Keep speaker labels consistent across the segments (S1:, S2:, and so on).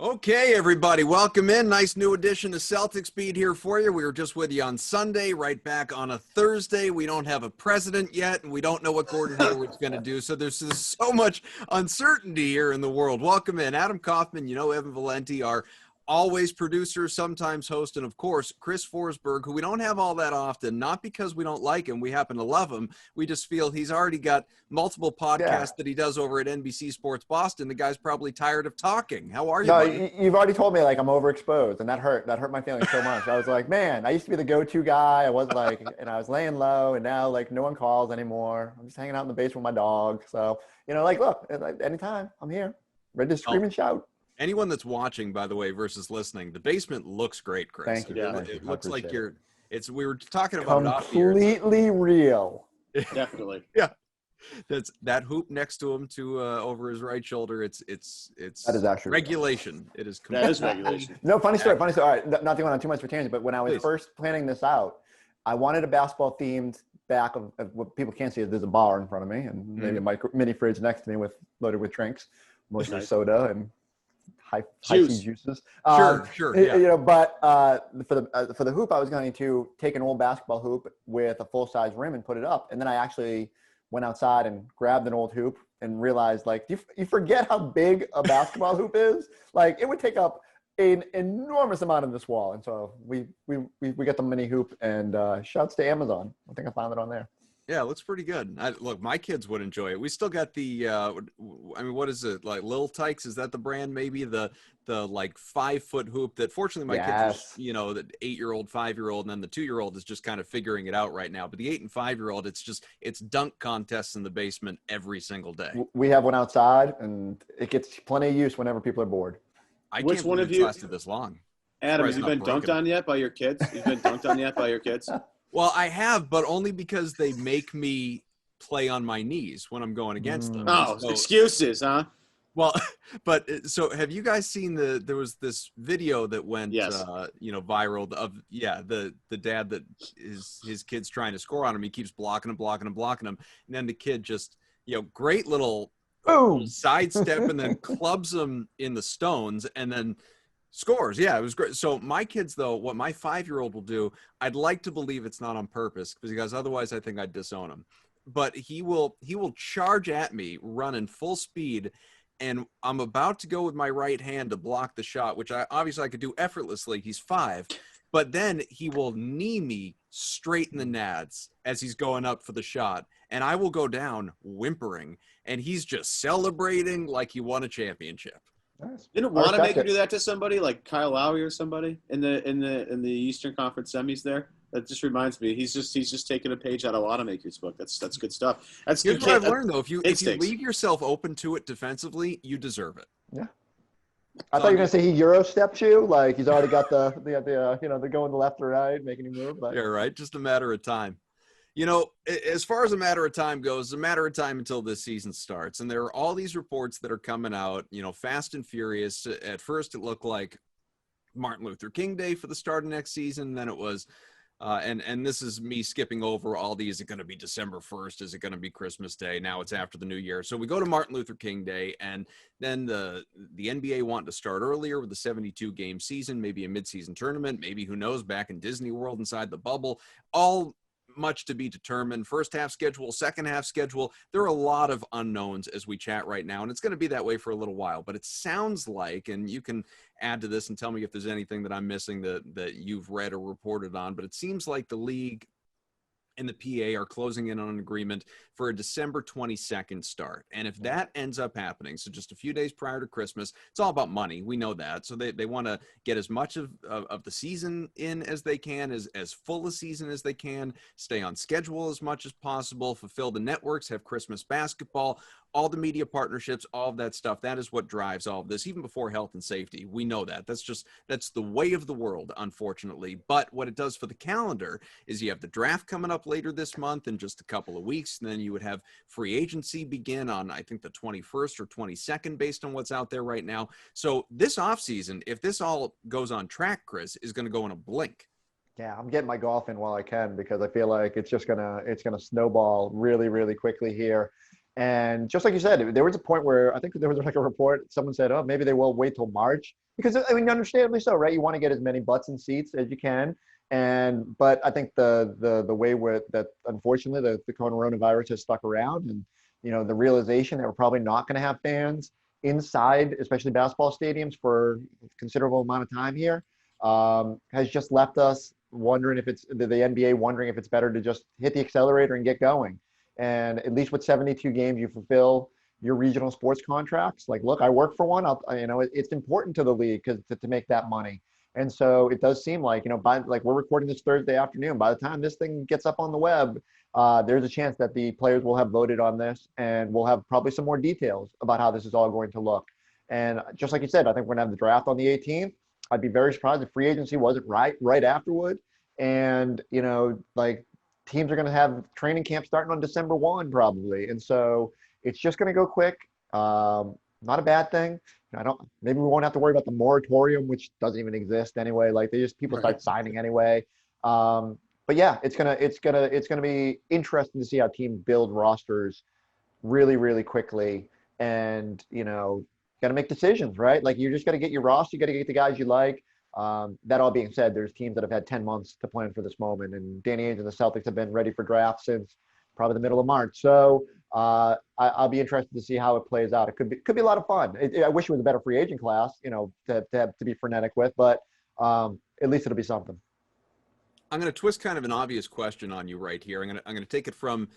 S1: Okay, everybody, welcome in. Nice new edition of Celtics Beat here for you. We were just with you on Sunday, right back on a Thursday. We don't have a president yet, and we don't know what Gordon Hayward's going to do. So there's so much uncertainty here in the world. Welcome in. Adam Kaufman, Evan Valenti, our always producer, sometimes host, and of course, Chris Forsberg, who we don't have all that often, not because we don't like him. We happen to love him. We just feel he's already got multiple podcasts that he does over at NBC Sports Boston. The guy's probably tired of talking. How are you, buddy?
S2: You've already told me, like, I'm overexposed, and that hurt. That hurt my feelings so much. I was like, man, I used to be the go-to guy. I was like, and I was laying low, and now, like, no one calls anymore. I'm just hanging out in the basement with my dog. So, look, anytime, I'm here, ready to scream and shout.
S1: Anyone that's watching, by the way, versus listening, the basement looks great, Chris.
S2: Thank you.
S1: It looks like we were talking about it off the air.
S2: Completely real.
S3: Definitely.
S1: Yeah. That's that hoop next to him over his right shoulder. It's
S2: that is actually
S1: regulation.
S2: Real.
S1: It is
S3: that is regulation.
S2: No, funny story. All right, not to go on too much of a tangent, but when I was first planning this out, I wanted a basketball themed back of what people can't see is there's a bar in front of me and maybe a mini fridge next to me loaded with drinks, mostly soda and high tea juices.
S1: Sure. Yeah.
S2: But for the hoop, I was going to take an old basketball hoop with a full size rim and put it up, and then I actually went outside and grabbed an old hoop and realized, like, you forget how big a basketball hoop is. Like, it would take up an enormous amount of this wall, and so we got the mini hoop. And shouts to Amazon. I think I found it on there.
S1: Yeah, it looks pretty good. Look, my kids would enjoy it. We still got the, what is it, like Lil Tykes? Is that the brand? Maybe the like 5-foot hoop that fortunately my kids, the 8-year-old, 5-year-old, and then the 2-year-old is just kind of figuring it out right now. But the 8 and 5-year-old, it's dunk contests in the basement every single day.
S2: We have one outside, and it gets plenty of use whenever people are bored.
S1: Which one of you lasted this long?
S3: Adam, have you been dunked on yet by your kids? You've been dunked on yet by your kids?
S1: Well, I have, but only because they make me play on my knees when I'm going against them.
S3: Oh, so, excuses, huh?
S1: Well, but so have you guys seen there was this video that went, viral of the dad that his kid's trying to score on him. He keeps blocking him. And then the kid just, great little sidestep and then clubs him in the stones and then scores. Yeah, it was great. So my kids, though, what my 5-year-old will do, I'd like to believe it's not on purpose because otherwise I think I'd disown him. But he will charge at me running full speed, and I'm about to go with my right hand to block the shot, which I could do effortlessly. He's 5. But then he will knee me straight in the nads as he's going up for the shot, and I will go down whimpering, and he's just celebrating like he won a championship.
S2: Nice.
S3: Didn't want to make you do that to somebody like Kyle Lowry or somebody in the Eastern Conference semis there? That just reminds me. He's just taking a page out of Wanamaker's book. That's good stuff. That's
S1: Here's what I've learned though. If you leave yourself open to it defensively, you deserve it.
S2: Yeah. I thought you were gonna say he Euro stepped you, like he's already got the going left or right, making him move. But.
S1: Yeah, right. Just a matter of time. As far as a matter of time goes, it's a matter of time until this season starts. And there are all these reports that are coming out, fast and furious. At first, it looked like Martin Luther King Day for the start of next season. Then it was, and this is me skipping over all these. Is it going to be December 1st? Is it going to be Christmas Day? Now it's after the New Year. So we go to Martin Luther King Day, and then the NBA wanted to start earlier with a 72-game season, maybe a midseason tournament, maybe, who knows, back in Disney World inside the bubble. All much to be determined. First half schedule, second half schedule. There are a lot of unknowns as we chat right now, and it's going to be that way for a little while. But it sounds like, and you can add to this and tell me if there's anything that I'm missing that you've read or reported on, but it seems like the league and the PA are closing in on an agreement for a December 22nd start. And if that ends up happening, so just a few days prior to Christmas, it's all about money. We know that. So they want to get as much of the season in as they can, as full a season as they can, stay on schedule as much as possible, fulfill the networks, have Christmas basketball, all the media partnerships, all of that stuff. That is what drives all of this, even before health and safety. We know that. That's the way of the world, unfortunately. But what it does for the calendar is you have the draft coming up later this month in just a couple of weeks. And then you would have free agency begin on, I think, the 21st or 22nd, based on what's out there right now. So this offseason, if this all goes on track, Chris, is going to go in a blink.
S2: Yeah, I'm getting my golf in while I can because I feel like it's gonna snowball really, really quickly here. And just like you said, there was a point where I think there was like a report, someone said, oh, maybe they will wait till March. Because, I mean, understandably so, right? You want to get as many butts in seats as you can. But I think the way that unfortunately the coronavirus has stuck around, and, the realization that we're probably not going to have fans inside, especially basketball stadiums, for a considerable amount of time here, has just left us wondering if it's the NBA wondering if it's better to just hit the accelerator and get going. And at least with 72 games, you fulfill your regional sports contracts. Like, look, I work for one. It's important to the league because to make that money. And so it does seem like, we're recording this Thursday afternoon. By the time this thing gets up on the web, there's a chance that the players will have voted on this, and we'll have probably some more details about how this is all going to look. And just like you said, I think we're going to have the draft on the 18th. I'd be very surprised if free agency wasn't right afterward. And, teams are going to have training camp starting on December 1 probably. And so it's just going to go quick. Not a bad thing. Maybe we won't have to worry about the moratorium, which doesn't even exist anyway. Like, people start signing anyway. But yeah, it's going to be interesting to see how teams build rosters really, really quickly. And, got to make decisions, right? Like, you just got to get your roster. You got to get the guys you like. That all being said, there's teams that have had 10 months to plan for this moment, and Danny Ainge and the Celtics have been ready for drafts since probably the middle of March. So I'll be interested to see how it plays out. It could be a lot of fun. I wish it was a better free agent class, to be frenetic with, but at least it'll be something.
S1: I'm going to twist kind of an obvious question on you right here. I'm going to take it from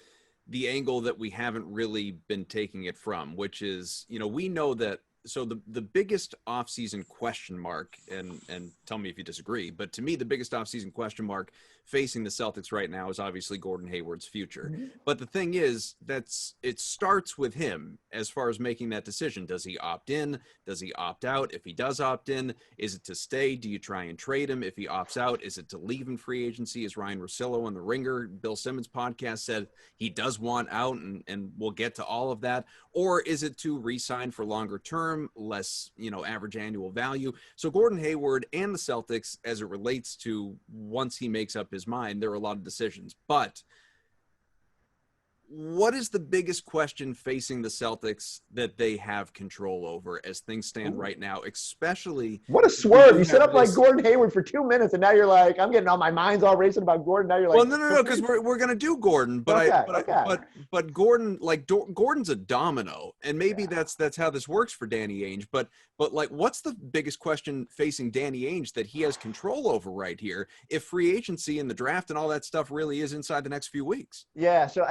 S1: the angle that we haven't really been taking it from, which is, we know that. So the biggest offseason question mark, and tell me if you disagree, but to me, the biggest offseason question mark facing the Celtics right now is obviously Gordon Hayward's future. Mm-hmm. But the thing is, it starts with him as far as making that decision. Does he opt in? Does he opt out? If he does opt in, is it to stay? Do you try and trade him? If he opts out, is it to leave in free agency? As Ryan Russillo on the Ringer, Bill Simmons podcast said, he does want out, and we'll get to all of that. Or is it to re-sign for longer term, less, average annual value? So Gordon Hayward and the Celtics, as it relates to once he makes up his mind, there are a lot of decisions. But what is the biggest question facing the Celtics that they have control over as things stand right now, especially?
S2: What a swerve. You set up like Gordon Hayward for 2 minutes, and now you're like, I'm getting all my mind's all racing about Gordon. Now you're like,
S1: well, no, because we're going to do Gordon, but Gordon, Gordon's a domino, and maybe that's how this works for Danny Ainge. But like, what's the biggest question facing Danny Ainge that he has control over right here, if free agency and the draft and all that stuff really is inside the next few weeks?
S2: Yeah. So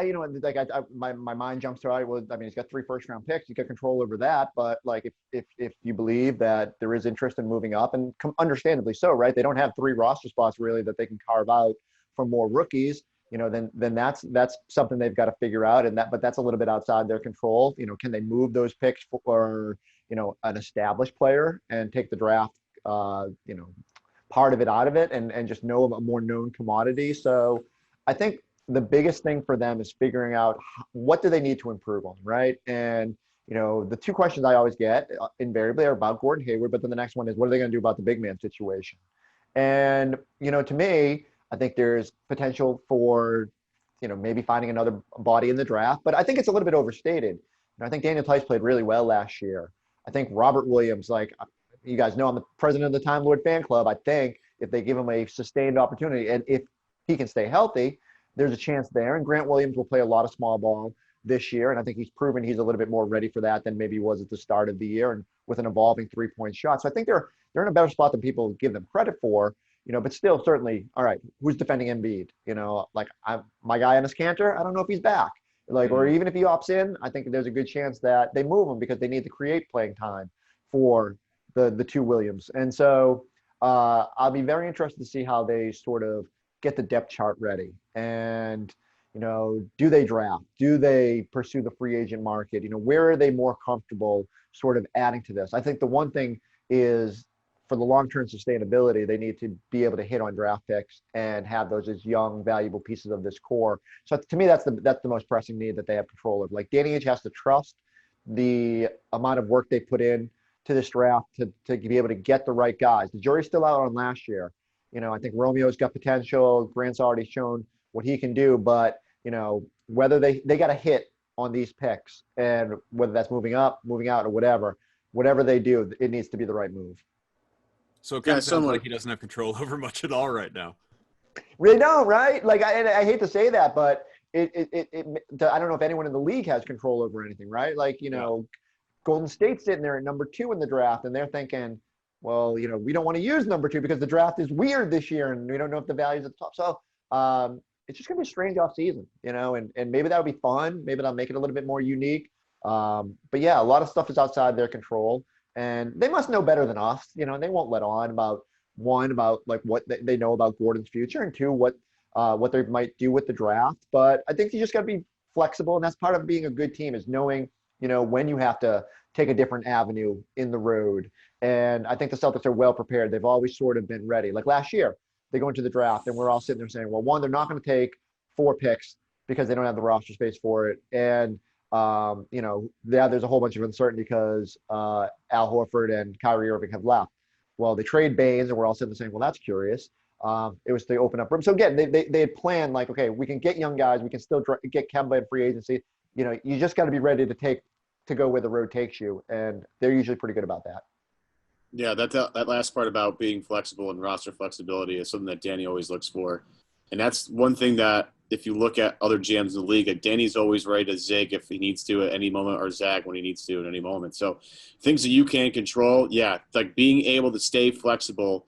S2: my mind jumps to he's got 3 first-round picks. You got control over that. But like, if you believe that there is interest in moving up, and understandably so, right? They don't have 3 roster spots really that they can carve out for more rookies. Then that's something they've got to figure out. But that's a little bit outside their control. Can they move those picks for an established player and take the draft, part of it out of it, and just know a more known commodity? So I think the biggest thing for them is figuring out what do they need to improve on, right? And the 2 questions I always get invariably are about Gordon Hayward, but then the next one is, what are they going to do about the big man situation? And to me, I think there's potential for maybe finding another body in the draft, but I think it's a little bit overstated. I think Daniel Tice played really well last year. I think Robert Williams, like, you guys know, I'm the president of the Time Lord fan club. I think if they give him a sustained opportunity, and if he can stay healthy, there's a chance there. And Grant Williams will play a lot of small ball this year, and I think he's proven he's a little bit more ready for that than maybe he was at the start of the year, and with an evolving 3-point shot. So I think they're in a better spot than people give them credit for. But still, certainly, all right, who's defending Embiid? My guy Enes Kanter, I don't know if he's back. Or even if he opts in, I think there's a good chance that they move him because they need to create playing time for the 2 Williams. And so I'll be very interested to see how they sort of get the depth chart ready. And, do they draft? Do they pursue the free agent market? Where are they more comfortable sort of adding to this? I think the one thing is, for the long-term sustainability, they need to be able to hit on draft picks and have those as young, valuable pieces of this core. So to me, that's the most pressing need that they have control of. Like, Danny Ainge has to trust the amount of work they put in to this draft to be able to get the right guys. The jury's still out on last year. I think Romeo's got potential. Grant's already shown what he can do, but whether they got to hit on these picks, and whether that's moving up, moving out, or whatever they do, it needs to be the right move.
S1: So it kind of sounds like he doesn't have control over much at all right now.
S2: Really don't, right? Like, I hate to say that, but I don't know if anyone in the league has control over anything, right? Like, Golden State's sitting there at number 2 in the draft, and they're thinking, well, we don't want to use number 2 because the draft is weird this year, and we don't know if the value's at the top. So it's just gonna be a strange offseason, and maybe that'll be fun. Maybe that'll make it a little bit more unique. But yeah, a lot of stuff is outside their control, and they must know better than us. They won't let on about like what they know about Gordon's future, and 2, what they might do with the draft. But I think you just got to be flexible, and that's part of being a good team, is knowing when you have to take a different avenue in the road. And I think the Celtics are well prepared. They've always sort of been ready. Like last year, they go into the draft, and we're all sitting there saying, well, one, they're not going to take 4 picks because they don't have the roster space for it. And, there's a whole bunch of uncertainty because Al Horford and Kyrie Irving have left. Well, they trade Baynes, and we're all sitting there saying, well, that's curious. It was to open up room. So again, they had planned like, okay, we can get young guys. We can still get Kemba in free agency. You just got to be ready to go where the road takes you. And they're usually pretty good about that.
S3: Yeah, that last part about being flexible and roster flexibility is something that Danny always looks for. And that's one thing that if you look at other GMs in the league, like Danny's always ready to zig if he needs to at any moment, or zag when he needs to at any moment. So things that you can't control, like being able to stay flexible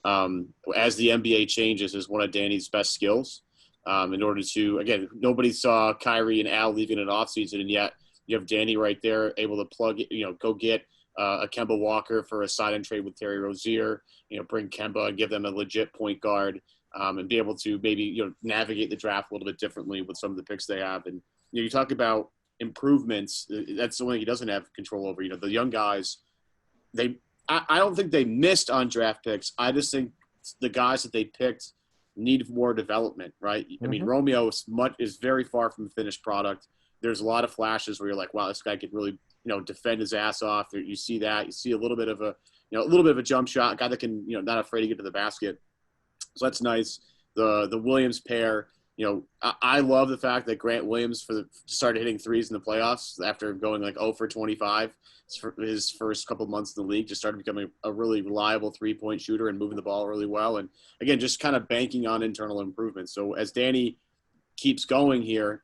S3: as the NBA changes is one of Danny's best skills. In order to, again, nobody saw Kyrie and Al leaving an offseason, and yet you have Danny right there able to plug it, go get a Kemba Walker for a sign-and trade with Terry Rozier, bring Kemba and give them a legit point guard, and be able to maybe, navigate the draft a little bit differently with some of the picks they have. And, you talk about improvements. That's the one he doesn't have control over. The young guys, I don't think they missed on draft picks. I just think the guys that they picked need more development, right? Mm-hmm. I mean, Romeo is very far from the finished product. There's a lot of flashes where you're like, wow, this guy could really, defend his ass off. You see that. You see a little bit of a jump shot, a guy that can, not afraid to get to the basket. So that's nice. The Williams pair, I love the fact that Grant Williams started hitting threes in the playoffs after going like 0 for 25 for his first couple of months in the league. Just started becoming a really reliable 3-point shooter and moving the ball really well. And again, just kind of banking on internal improvements. So as Danny keeps going here,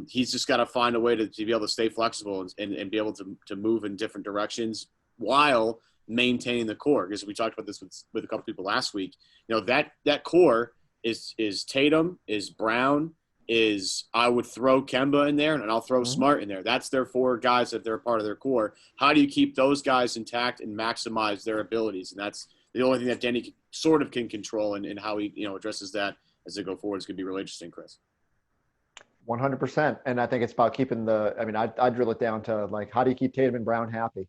S3: he's just got to find a way to be able to stay flexible and be able to move in different directions while maintaining the core. Because we talked about this with a couple people last week. That core is Tatum, is Brown, is I would throw Kemba in there, and I'll throw Smart in there. That's their 4 guys that they're part of their core. How do you keep those guys intact and maximize their abilities? And that's the only thing that Danny sort of can control, and how he addresses that as they go forward is going to be really interesting, Chris.
S2: 100%. And I think it's about keeping I drill it down to like, how do you keep Tatum and Brown happy?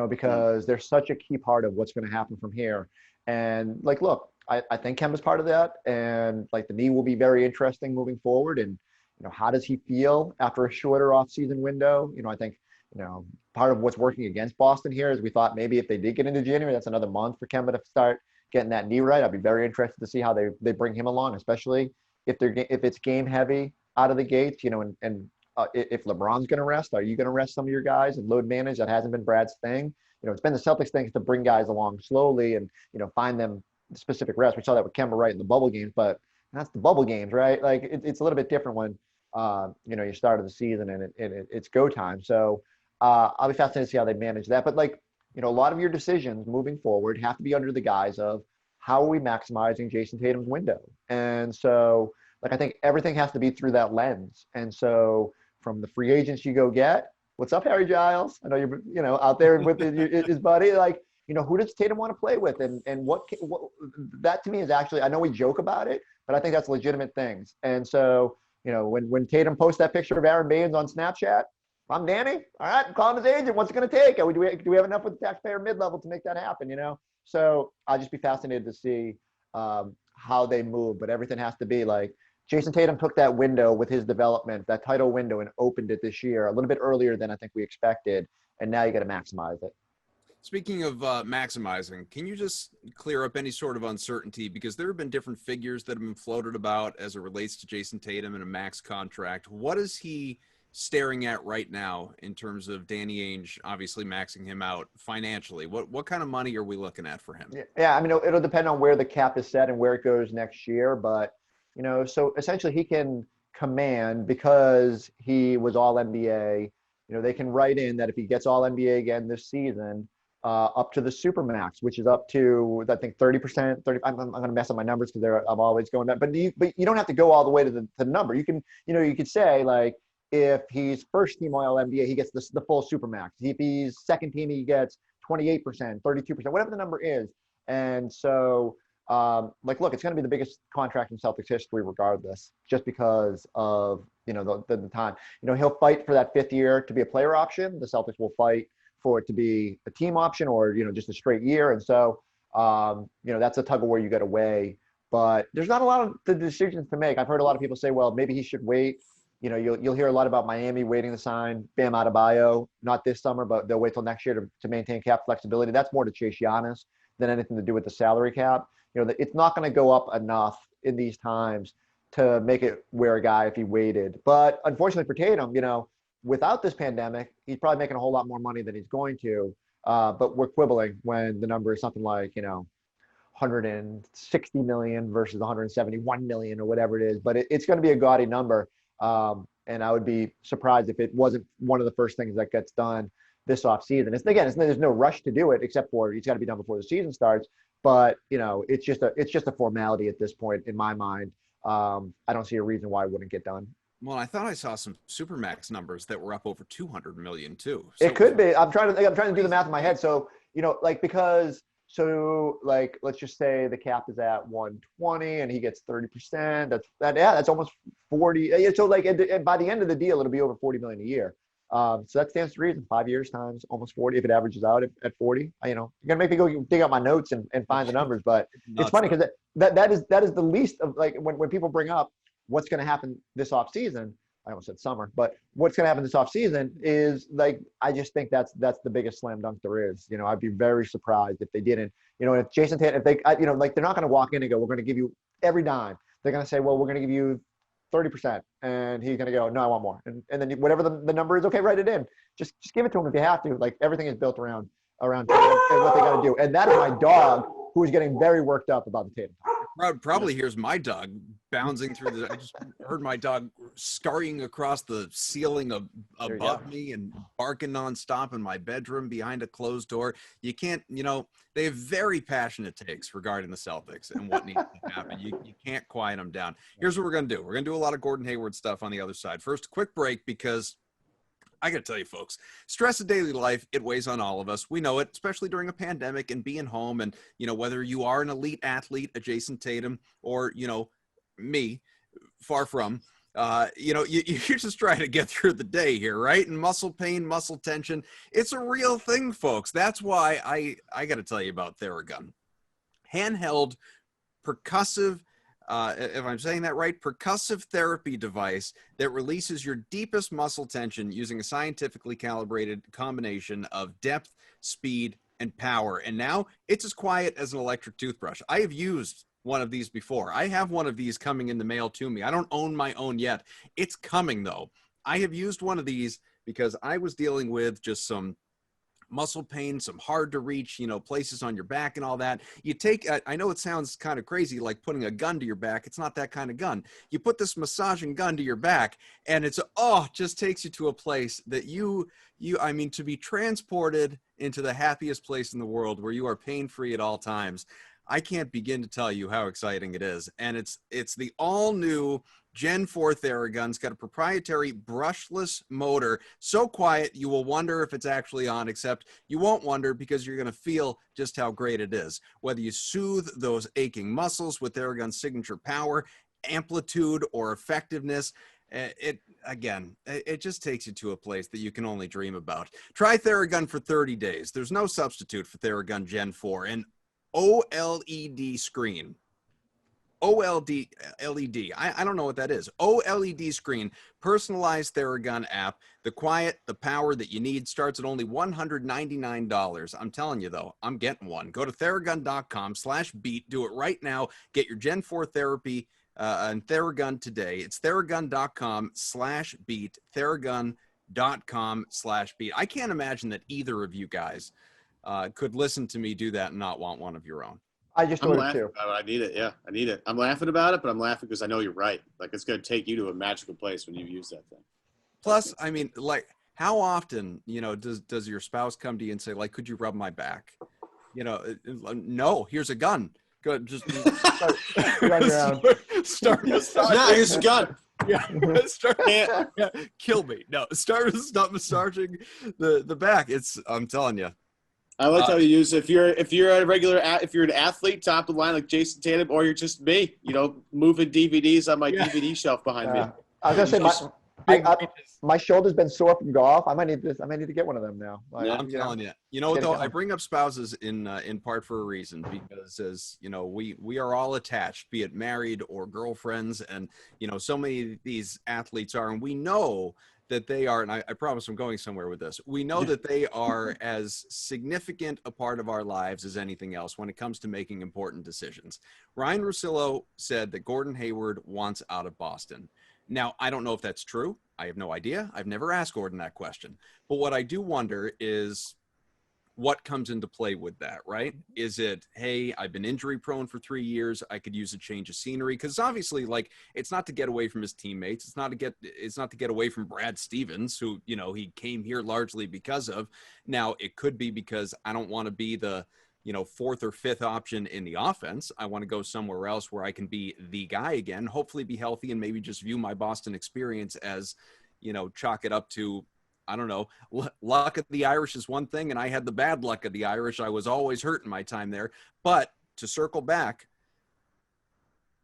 S2: Because they're such a key part of what's going to happen from here. And like, look, I think Kemba's part of that. And like the knee will be very interesting moving forward. And, how does he feel after a shorter offseason window? I think, part of what's working against Boston here is we thought maybe if they did get into January, that's another month for Kemba to start getting that knee right. I'd be very interested to see how they bring him along, especially if it's game heavy out of the gates, if LeBron's going to rest, are you going to rest some of your guys and load manage? That hasn't been Brad's thing. It's been the Celtics thing to bring guys along slowly and, find them specific rest. We saw that with Kemba right in the bubble games, but that's the bubble games, right? Like it's a little bit different when, you started the season and it's go time. So I'll be fascinated to see how they manage that. But like, a lot of your decisions moving forward have to be under the guise of how are we maximizing Jayson Tatum's window? And so, like, I think everything has to be through that lens. And so from the free agents you go get, what's up, Harry Giles? I know you're, out there with his buddy. Like, who does Tatum want to play with? And what that to me is actually, I know we joke about it, but I think that's legitimate things. And so, when Tatum posts that picture of Aron Baynes on Snapchat, I'm Danny. All right, I'm calling his agent. What's it going to take? Do we have enough with the taxpayer mid-level to make that happen, So I'll just be fascinated to see how they move. But everything has to be like, Jayson Tatum took that window with his development, that title window, and opened it this year a little bit earlier than I think we expected. And now you got to maximize it.
S1: Speaking of maximizing, can you just clear up any sort of uncertainty? Because there have been different figures that have been floated about as it relates to Jayson Tatum and a max contract. What does he staring at right now in terms of Danny Ainge obviously maxing him out financially? What kind of money are we looking at for him?
S2: Yeah, I mean, it'll depend on where the cap is set and where it goes next year. But, so essentially he can command, because he was all NBA, they can write in that if he gets all NBA again this season, up to the supermax, which is up to, I think, 30%. I'm going to mess up my numbers because I'm always going that. But you don't have to go all the way to the number. You can, you could say, like, if he's first team all NBA, he gets the full supermax. If he's second team, he gets 28%, 32%, whatever the number is. And so, look, it's going to be the biggest contract in Celtics history, regardless, just because of, the time. He'll fight for that 5th year to be a player option. The Celtics will fight for it to be a team option, or, just a straight year. And so, that's a tug of war you got to weigh. But there's not a lot of the decisions to make. I've heard a lot of people say, well, maybe he should wait. You'll hear a lot about Miami waiting to sign Bam Adebayo, not this summer, but they'll wait till next year to maintain cap flexibility. That's more to chase Giannis than anything to do with the salary cap. It's not going to go up enough in these times to make it where a guy, if he waited. But unfortunately for Tatum, without this pandemic, he's probably making a whole lot more money than he's going to. But we're quibbling when the number is something like, 160 million versus 171 million or whatever it is. But it's going to be a gaudy number. And I would be surprised if it wasn't one of the first things that gets done this offseason. There's no rush to do it, except for it's got to be done before the season starts. But it's just a formality at this point in my mind. I don't see a reason why it wouldn't get done.
S1: Well, I thought I saw some Supermax numbers that were up over 200 million too. So
S2: it could be. I'm trying to do the math in my head. So let's just say the cap is at 120 and he gets 30%. That's almost 40. So by the end of the deal, it'll be over 40 million a year. So that stands to reason. 5 years times almost 40. If it averages out at 40, you're gonna make me go dig out my notes and find the numbers. But it's funny because that is the least of, like, when people bring up what's going to happen this offseason. I almost said summer, but what's going to happen this offseason is, like, I just think that's the biggest slam dunk there is. I'd be very surprised if they didn't. If Jayson Tatum, if they, they're not going to walk in and go, we're going to give you every dime. They're going to say, well, we're going to give you 30%, and he's going to go, no, I want more. And then whatever the number is, okay, write it in. Just give it to him if you have to. Like, everything is built around Tatum and what they got to do. And that is my dog, who is getting very worked up about the Tatum.
S1: Probably here's my dog bouncing through I just heard my dog scurrying across the ceiling above me and barking nonstop in my bedroom behind a closed door. You can't, they have very passionate takes regarding the Celtics and what needs to happen. You can't quiet them down. Here's what we're going to do. We're going to do a lot of Gordon Hayward stuff on the other side. First, a quick break, because I got to tell you, folks, stress of daily life, it weighs on all of us. We know it, especially during a pandemic and being home. And, whether you are an elite athlete, a Jayson Tatum, or, me, far from, you're just trying to get through the day here, right? And muscle pain, muscle tension, it's a real thing, folks. That's why I got to tell you about Theragun. Handheld, percussive, if I'm saying that right, percussive therapy device that releases your deepest muscle tension using a scientifically calibrated combination of depth, speed, and power. And now it's as quiet as an electric toothbrush. I have used one of these before. I have one of these coming in the mail to me. I don't own my own yet. It's coming, though. I have used one of these because I was dealing with just some muscle pain, some hard to reach, places on your back and all that. You take, I know it sounds kind of crazy, like putting a gun to your back. It's not that kind of gun. You put this massaging gun to your back, and it's, just takes you to a place that to be transported into the happiest place in the world where you are pain-free at all times. I can't begin to tell you how exciting it is. And it's the all new Gen 4 Theragun. It's got a proprietary brushless motor. So quiet, you will wonder if it's actually on, except you won't wonder because you're going to feel just how great it is. Whether you soothe those aching muscles with Theragun's signature power, amplitude, or effectiveness, it just takes you to a place that you can only dream about. Try Theragun for 30 days. There's no substitute for Theragun Gen 4. And OLED screen. LED. I don't know what that is. OLED screen, personalized Theragun app. The quiet, the power that you need starts at only $199. I'm telling you, though, I'm getting one. Go to Theragun.com/beat. Do it right now. Get your Gen 4 therapy on Theragun today. It's theragun.com/beat, theragun.com/beat. I can't imagine that either of you guys could listen to me do that and not want one of your own.
S2: I just
S3: I'm
S2: ordered
S3: laughing
S2: two.
S3: about it. I need it. Yeah, I need it. I'm laughing about it, but I'm laughing because I know you're right. Like, it's going to take you to a magical place when you use that thing.
S1: Plus, I mean, like, how often, does your spouse come to you and say, like, could you rub my back? No, here's a gun. Go just start massaging.
S3: Nah, here's a gun.
S1: Yeah, kill me. No, start massaging the back. I'm telling you.
S3: I like how you use if you're an athlete, top of the line like Jayson Tatum, or you're just me, moving DVDs on my DVD shelf behind me.
S2: I was gonna say my shoulder's been sore from golf. I might need this. I might need to get one of them now.
S1: I'm telling you. You know what though? I bring up spouses in part for a reason, because as we are all attached, be it married or girlfriends, and so many of these athletes are, and we know that they are, and I promise I'm going somewhere with this. We know that they are as significant a part of our lives as anything else when it comes to making important decisions. Ryan Russillo said that Gordon Hayward wants out of Boston. Now, I don't know if that's true. I have no idea. I've never asked Gordon that question. But what I do wonder is what comes into play with that, right? Is it, hey, I've been injury prone for 3 years. I could use a change of scenery. Because obviously, like, it's not to get away from his teammates. It's not to get away from Brad Stevens, who, he came here largely because of. Now, it could be because I don't want to be the, fourth or fifth option in the offense. I want to go somewhere else where I can be the guy again, hopefully be healthy, and maybe just view my Boston experience as, chalk it up to, I don't know, luck of the Irish is one thing, and I had the bad luck of the Irish. I was always hurt in my time there. But to circle back,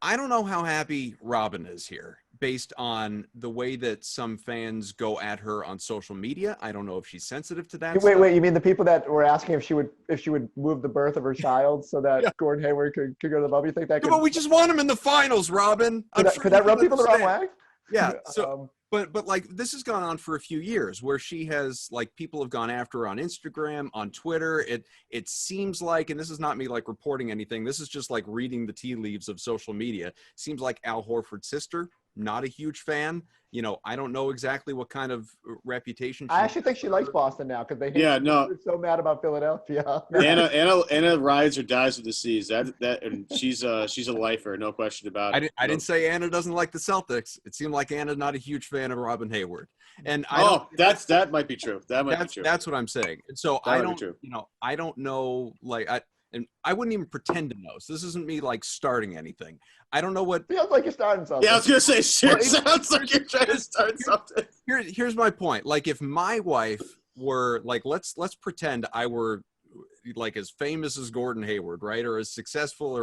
S1: I don't know how happy Robin is here based on the way that some fans go at her on social media. I don't know if she's sensitive to that.
S2: Wait, you mean the people that were asking if she would move the birth of her child so that Gordon Hayward could go to the bubble? You think that could?
S1: But we just want him in the finals, Robin.
S2: Could that rub people the wrong way?
S1: Yeah. So, but like, this has gone on for a few years where she has, like, people have gone after her on Instagram, on Twitter. It seems like, and this is not me like reporting anything, this is just like reading the tea leaves of social media. Seems like Al Horford's sister, not a huge fan. I don't know exactly what kind of reputation.
S2: I actually think she likes Boston now because they're so mad about Philadelphia.
S3: Anna rides or dies with the seas. And she's a lifer, no question about it.
S1: I didn't say Anna doesn't like the Celtics. It seemed like Anna's not a huge fan of Robin Hayward. And
S3: that might be true.
S1: That's what I'm saying. And so I don't know, like, and I wouldn't even pretend to know. So this isn't me like starting anything. I don't know what.
S2: Feels like you're starting something.
S3: Yeah, I was gonna say, sure, sounds like you're trying to start something.
S1: Here's my point. Like, if my wife were like, let's pretend I were like as famous as Gordon Hayward, right, or as successful,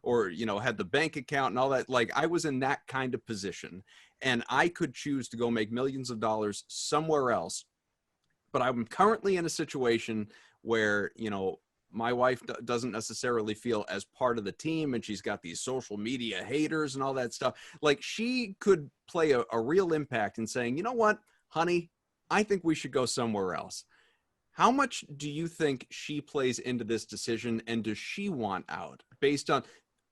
S1: or had the bank account and all that. Like, I was in that kind of position, and I could choose to go make millions of dollars somewhere else. But I'm currently in a situation where my wife doesn't necessarily feel as part of the team, and she's got these social media haters and all that stuff. Like, she could play a real impact in saying, you know what, honey, I think we should go somewhere else. How much do you think she plays into this decision, and does she want out? Based on,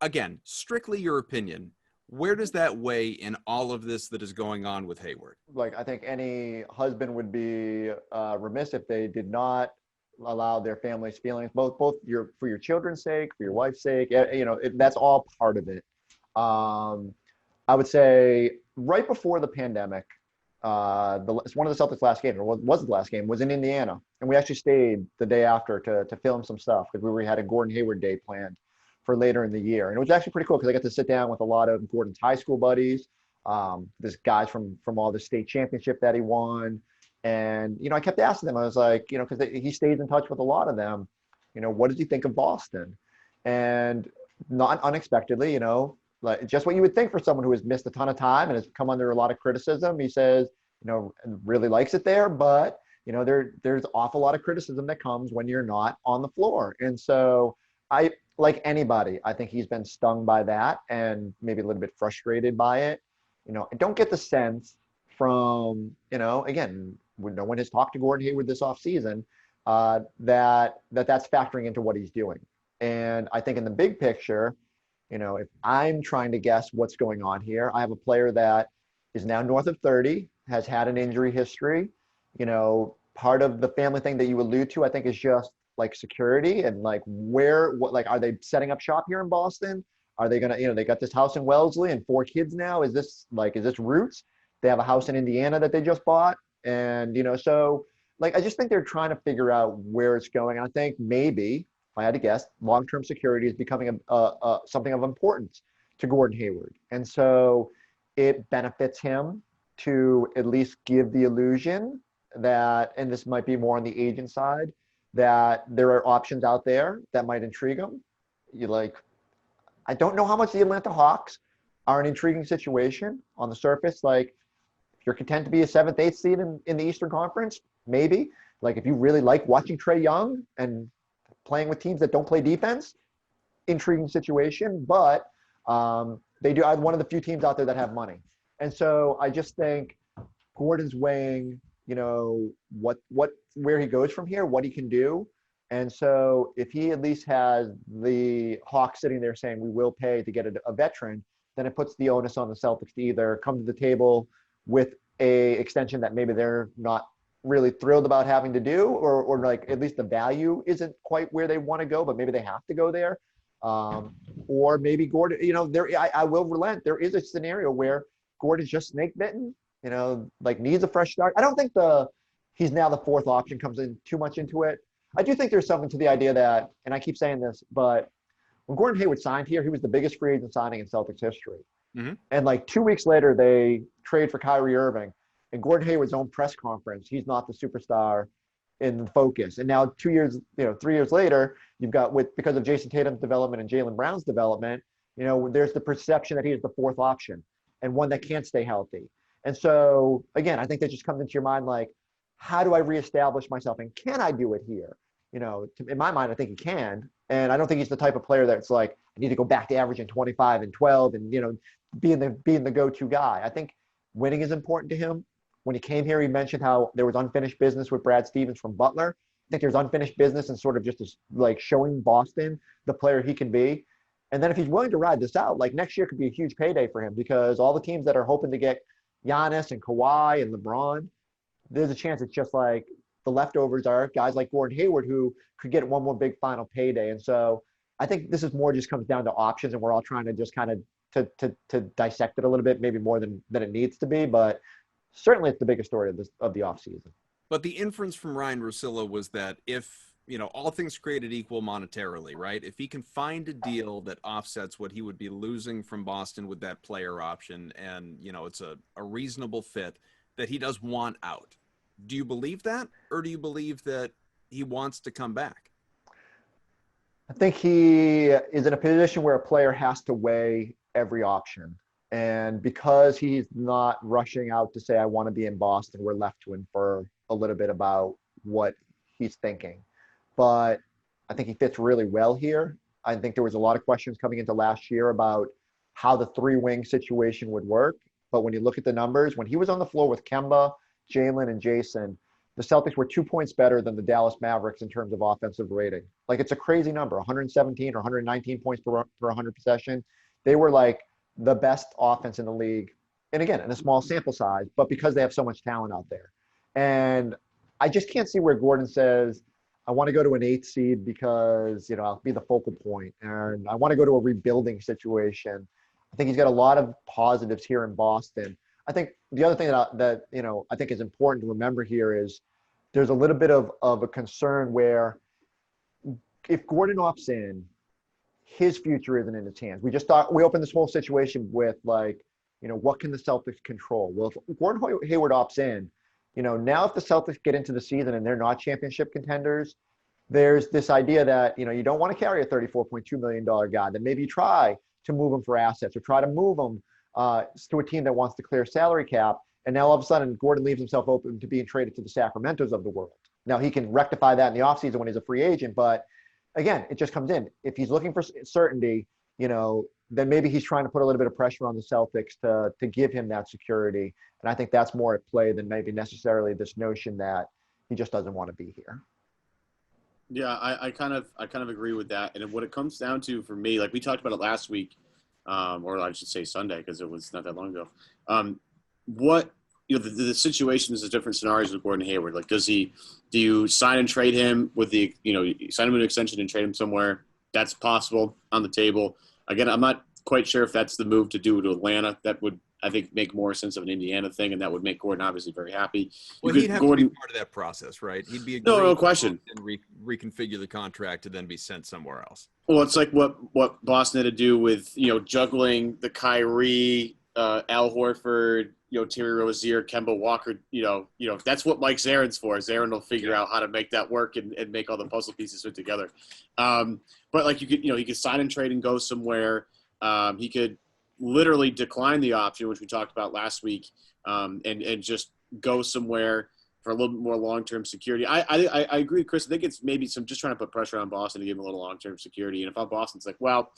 S1: again, strictly your opinion, where does that weigh in all of this that is going on with Hayward?
S2: Like, I think any husband would be remiss if they did not allow their family's feelings, both for your children's sake, for your wife's sake. That's all part of it. I would say right before the pandemic, one of the Celtics' last games, or was the last game, was in Indiana, and we actually stayed the day after to film some stuff because we had a Gordon Hayward day planned for later in the year, and it was actually pretty cool because I got to sit down with a lot of Gordon's high school buddies, this guys from all the state championship that he won. And, I kept asking them, I was like, because he stays in touch with a lot of them, what did you think of Boston? And not unexpectedly, like just what you would think for someone who has missed a ton of time and has come under a lot of criticism. He says, really likes it there, but, there's an awful lot of criticism that comes when you're not on the floor. And so like anybody, I think he's been stung by that and maybe a little bit frustrated by it. I don't get the sense from, again, no one has talked to Gordon Hayward this offseason, that's factoring into what he's doing. And I think in the big picture, If I'm trying to guess what's going on here, I have a player that is now north of 30, has had an injury history. Part of the family thing that you allude to, I think, is just like security and like are they setting up shop here in Boston? Are they gonna, they got this house in Wellesley and 4 kids now. Is this roots? They have a house in Indiana that they just bought. And, so like, I just think they're trying to figure out where it's going. And I think maybe, if I had to guess, long-term security is becoming something of importance to Gordon Hayward. And so it benefits him to at least give the illusion that, and this might be more on the agent side, that there are options out there that might intrigue him. I don't know how much the Atlanta Hawks are an intriguing situation on the surface. Like, if you're content to be a 7th, 8th seed in the Eastern Conference, maybe. Like, if you really like watching Trae Young and playing with teams that don't play defense, intriguing situation. But they do. I'm one of the few teams out there that have money. And so I just think Gordon's weighing, where he goes from here, what he can do. And so if he at least has the Hawks sitting there saying we will pay to get a veteran, then it puts the onus on the Celtics to either come to the table with a extension that maybe they're not really thrilled about having to do, or like at least the value isn't quite where they want to go, but maybe they have to go there. Or maybe Gordon, I will relent. There is a scenario where Gordon's just snake bitten, like needs a fresh start. I don't think he's now the 4th option comes in too much into it. I do think there's something to the idea that, and I keep saying this, but when Gordon Hayward signed here, he was the biggest free agent signing in Celtics history. Mm-hmm. And like 2 weeks later, they trade for Kyrie Irving. In Gordon Hayward's own press conference, he's not the superstar in the focus. And now 3 years later, you've got because of Jayson Tatum's development and Jaylen Brown's development, there's the perception that he is the 4th option and one that can't stay healthy. And so, again, I think that just comes into your mind like, how do I reestablish myself and can I do it here? In my mind, I think he can. And I don't think he's the type of player that's like, I need to go back to averaging 25 and 12 and, being the go-to guy. I think winning is important to him. When he came here, he mentioned how there was unfinished business with Brad Stevens from Butler. I think there's unfinished business and sort of just like showing Boston the player he can be. And then if he's willing to ride this out, like next year could be a huge payday for him because all the teams that are hoping to get Giannis and Kawhi and LeBron, there's a chance it's just like the leftovers are guys like Gordon Hayward who could get one more big final payday. And so I think this is more just comes down to options, and we're all trying to just kind of to dissect it a little bit, maybe more than it needs to be. But certainly it's the biggest story of the offseason.
S1: But the inference from Ryan Russillo was that if, all things created equal monetarily, right? If he can find a deal that offsets what he would be losing from Boston with that player option and, it's a reasonable fit, that he does want out. Do you believe that? Or do you believe that he wants to come back?
S2: I think he is in a position where a player has to weigh every option. And because he's not rushing out to say, I want to be in Boston, we're left to infer a little bit about what he's thinking. But I think he fits really well here. I think there was a lot of questions coming into last year about how the 3-wing situation would work. But when you look at the numbers, when he was on the floor with Kemba, Jaylen, and Jayson, the Celtics were 2 points better than the Dallas Mavericks in terms of offensive rating. Like, it's a crazy number, 117 or 119 points per 100 possession. They were like the best offense in the league. And again, in a small sample size, but because they have so much talent out there. And I just can't see where Gordon says, I want to go to an 8th seed because, I'll be the focal point. And I want to go to a rebuilding situation. I think he's got a lot of positives here in Boston. I think the other thing that I think is important to remember here is there's a little bit of a concern where if Gordon opts in, his future isn't in his hands. We opened this whole situation with what can the Celtics control? Well, if Gordon Hayward opts in, now if the Celtics get into the season and they're not championship contenders, there's this idea that, you don't want to carry a $34.2 million guy, then maybe you try to move him for assets or try to move him to a team that wants to clear salary cap. And now all of a sudden, Gordon leaves himself open to being traded to the Sacramentos of the world. Now, he can rectify that in the offseason when he's a free agent. But again, it just comes in. If he's looking for certainty, then maybe he's trying to put a little bit of pressure on the Celtics to give him that security. And I think that's more at play than maybe necessarily this notion that he just doesn't want to be here.
S3: Yeah, I kind of agree with that. And what it comes down to for me, like we talked about it last week, or I should say Sunday because it was not that long ago. What the situation is, the different scenarios with Gordon Hayward. Like, do you sign and trade him with the you sign him an extension and trade him somewhere? That's possible on the table. Again, I'm not quite sure if that's the move to do to Atlanta. That would, I think, make more sense of an Indiana thing, and that would make Gordon obviously very happy.
S1: Well, he'd have to be part of that process, right? He'd be agreed
S3: no question,
S1: and reconfigure the contract to then be sent somewhere else.
S3: Well, it's like what Boston had to do with juggling the Kyrie, Al Horford, Terry Rozier, Kemba Walker. That's what Mike Zarin's for. Zarin will figure out how to make that work and make all the puzzle pieces fit together. But like he could sign and trade and go somewhere. He could literally decline the option, which we talked about last week, and just go somewhere for a little bit more long-term security. I agree, Chris. I think it's maybe just trying to put pressure on Boston to give him a little long-term security. And if I'm Boston, it's like, well,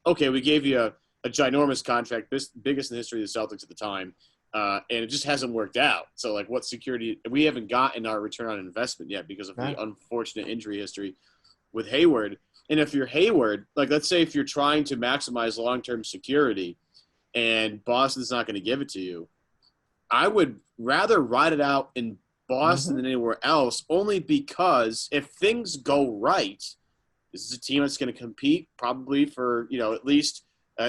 S3: okay, we gave you a ginormous contract, biggest in the history of the Celtics at the time, and it just hasn't worked out. So, like, what security – we haven't gotten our return on investment yet because of the unfortunate injury history with Hayward. And if you're Hayward, like, let's say if you're trying to maximize long-term security and Boston's not going to give it to you, I would rather ride it out in Boston than anywhere else, only because if things go right, this is a team that's going to compete probably for, at least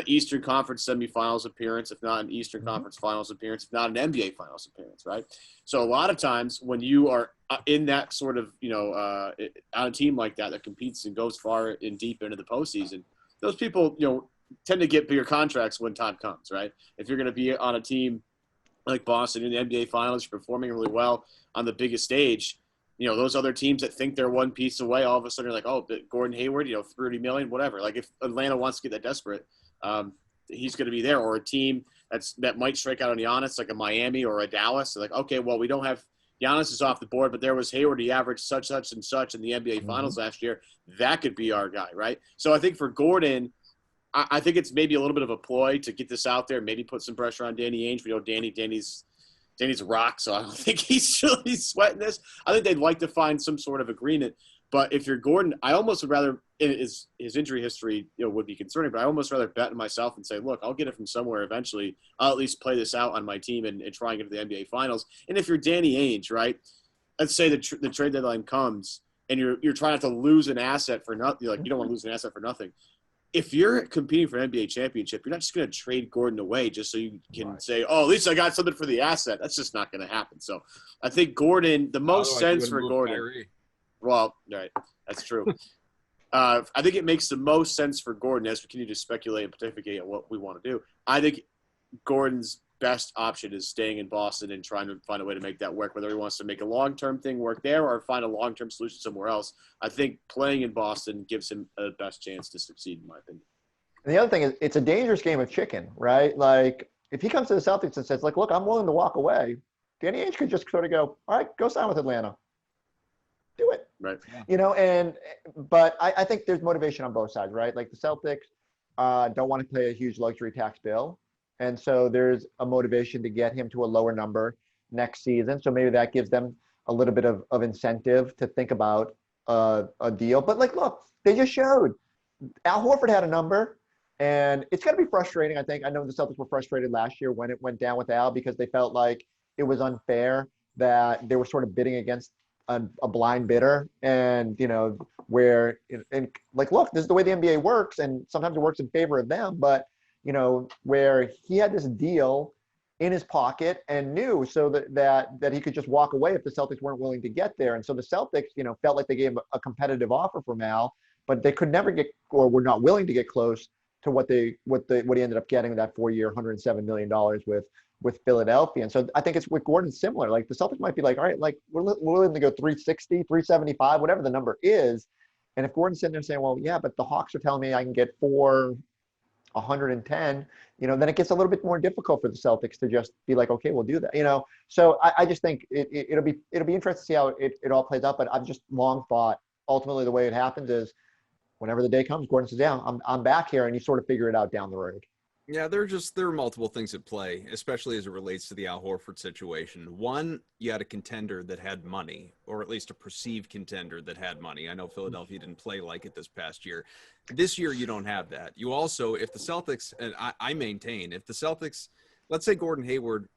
S3: Eastern Conference semifinals appearance, if not an Eastern Conference finals appearance, if not an NBA finals appearance, right? So a lot of times when you are in that sort of, on a team like that competes and goes far and deep into the postseason, those people, tend to get bigger contracts when time comes, right? If you're going to be on a team like Boston in the NBA finals, you're performing really well on the biggest stage, those other teams that think they're one piece away, all of a sudden are like, oh, Gordon Hayward, 30 million, whatever. Like if Atlanta wants to get that desperate, he's going to be there. Or a team that might strike out on Giannis, like a Miami or a Dallas. They're like, okay, well, we don't have Giannis is off the board, but there was Hayward. He averaged such and such in the NBA finals last year. That could be our guy, right? So I think for Gordon, I think it's maybe a little bit of a ploy to get this out there, maybe put some pressure on Danny Ainge. We know Danny's a rock, so I don't think he's really sweating this. I think they'd like to find some sort of agreement. But if you're Gordon, I almost would rather – his injury history would be concerning, but I almost rather bet on myself and say, look, I'll get it from somewhere eventually. I'll at least play this out on my team and try and get to the NBA Finals. And if you're Danny Ainge, right, let's say the trade deadline comes and you're trying not to lose an asset for nothing. Like, you don't want to lose an asset for nothing. If you're competing for an NBA championship, you're not just going to trade Gordon away just so you can say, oh, at least I got something for the asset. That's just not going to happen. So I think Gordon, the most sense for Gordon.
S1: Kyrie.
S3: Well, right, that's true. I think it makes the most sense for Gordon as we continue to speculate and pontificate on what we want to do. I think Gordon's best option is staying in Boston and trying to find a way to make that work, whether he wants to make a long-term thing work there or find a long-term solution somewhere else. I think playing in Boston gives him a best chance to succeed, in my opinion.
S2: And the other thing is, it's a dangerous game of chicken, right? Like, if he comes to the Celtics and says, like, look, I'm willing to walk away, Danny Ainge could just sort of go, all right, go sign with Atlanta. Do it.
S3: Right.
S2: But I think there's motivation on both sides, right? Like the Celtics don't want to pay a huge luxury tax bill. And so there's a motivation to get him to a lower number next season. So maybe that gives them a little bit of incentive to think about a deal. But like, look, they just showed Al Horford had a number, and it's going to be frustrating. I think I know the Celtics were frustrated last year when it went down with Al because they felt like it was unfair that they were sort of bidding against a blind bidder, and where and like, look, this is the way the NBA works, and sometimes it works in favor of them, but where he had this deal in his pocket and knew so that he could just walk away if the Celtics weren't willing to get there. And so the Celtics, felt like they gave him a competitive offer from Al, but they could never get, or were not willing to get close to what he ended up getting, that 4-year, $107 million with Philadelphia. And so I think it's with Gordon similar. Like the Celtics might be like, all right, like we're willing to go 360, 375, whatever the number is. And if Gordon's sitting there saying, well, yeah, but the Hawks are telling me I can get 110, then it gets a little bit more difficult for the Celtics to just be like, okay, we'll do that, So I just think it'll be interesting to see how it all plays out. But I've just long thought ultimately the way it happens is whenever the day comes, Gordon says, yeah, I'm back here, and you sort of figure it out down the road.
S1: Yeah, there are multiple things at play, especially as it relates to the Al Horford situation. One, you had a contender that had money, or at least a perceived contender that had money. I know Philadelphia didn't play like it this past year. This year, you don't have that. You also, if the Celtics, and I maintain, if the Celtics, let's say Gordon Hayward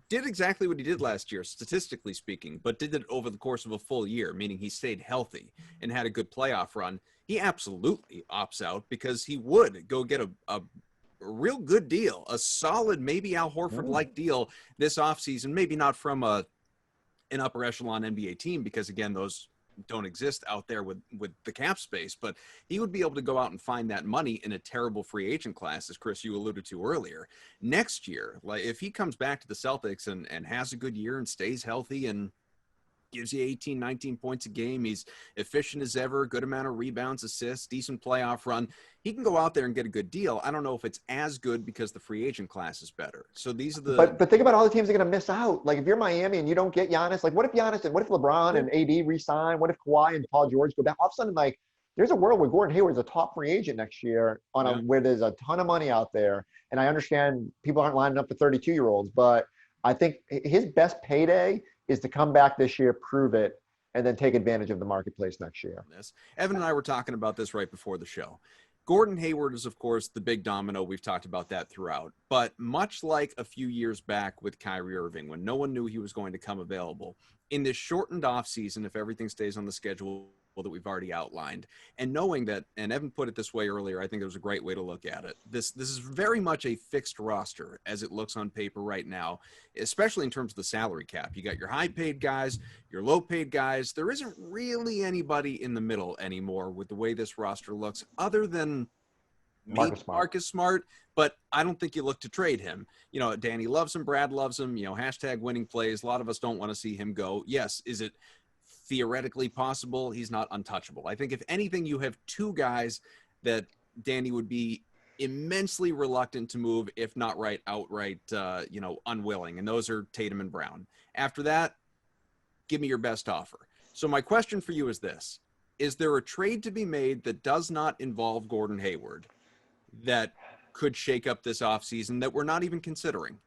S1: did exactly what he did last year, statistically speaking, but did it over the course of a full year, meaning he stayed healthy and had a good playoff run, he absolutely opts out because he would go get a real good deal, a solid, maybe Al Horford-like deal this offseason, maybe not from an upper echelon NBA team, because again, those don't exist out there with the cap space, but he would be able to go out and find that money in a terrible free agent class, as Chris, you alluded to earlier. Next year, like if he comes back to the Celtics and has a good year and stays healthy and gives you 18, 19 points a game, he's efficient as ever, good amount of rebounds, assists, decent playoff run, he can go out there and get a good deal. I don't know if it's as good because the free agent class is better. So these are the
S2: But think about all the teams that are going to miss out. Like if you're Miami and you don't get Giannis, like what if Giannis and what if LeBron and AD re-sign? What if Kawhi and Paul George go back? All of a sudden, like there's a world where Gordon Hayward's a top free agent next year where there's a ton of money out there. And I understand people aren't lining up for 32-year-olds, but I think his best payday is to come back this year, prove it, and then take advantage of the marketplace next year.
S1: Evan and I were talking about this right before the show. Gordon Hayward is, of course, the big domino. We've talked about that throughout. But much like a few years back with Kyrie Irving, when no one knew he was going to come available, in this shortened offseason, if everything stays on the schedule that we've already outlined, and knowing that, and Evan put it this way earlier, I think it was a great way to look at it. This is very much a fixed roster as it looks on paper right now, especially in terms of the salary cap. You got your high-paid guys, your low-paid guys. There isn't really anybody in the middle anymore with the way this roster looks, other than Marcus Smart, but I don't think you look to trade him. You know, Danny loves him, Brad loves him, hashtag winning plays. A lot of us don't want to see him go. Yes, is it theoretically possible? He's not untouchable. I think if anything, you have two guys that Danny would be immensely reluctant to move, if not outright, unwilling. And those are Tatum and Brown. After that, give me your best offer. So my question for you is this: is there a trade to be made that does not involve Gordon Hayward that could shake up this offseason that we're not even considering?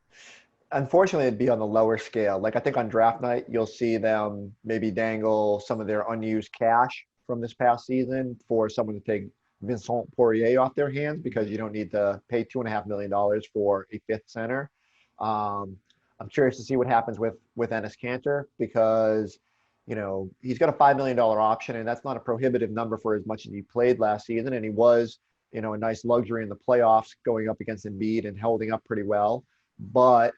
S2: Unfortunately, it'd be on the lower scale. Like I think on draft night, you'll see them maybe dangle some of their unused cash from this past season for someone to take Vincent Poirier off their hands, because you don't need to pay $2.5 million for a fifth center. I'm curious to see what happens with Enes Kanter, because he's got a $5 million option, and that's not a prohibitive number for as much as he played last season. And he was, a nice luxury in the playoffs going up against Embiid and holding up pretty well. But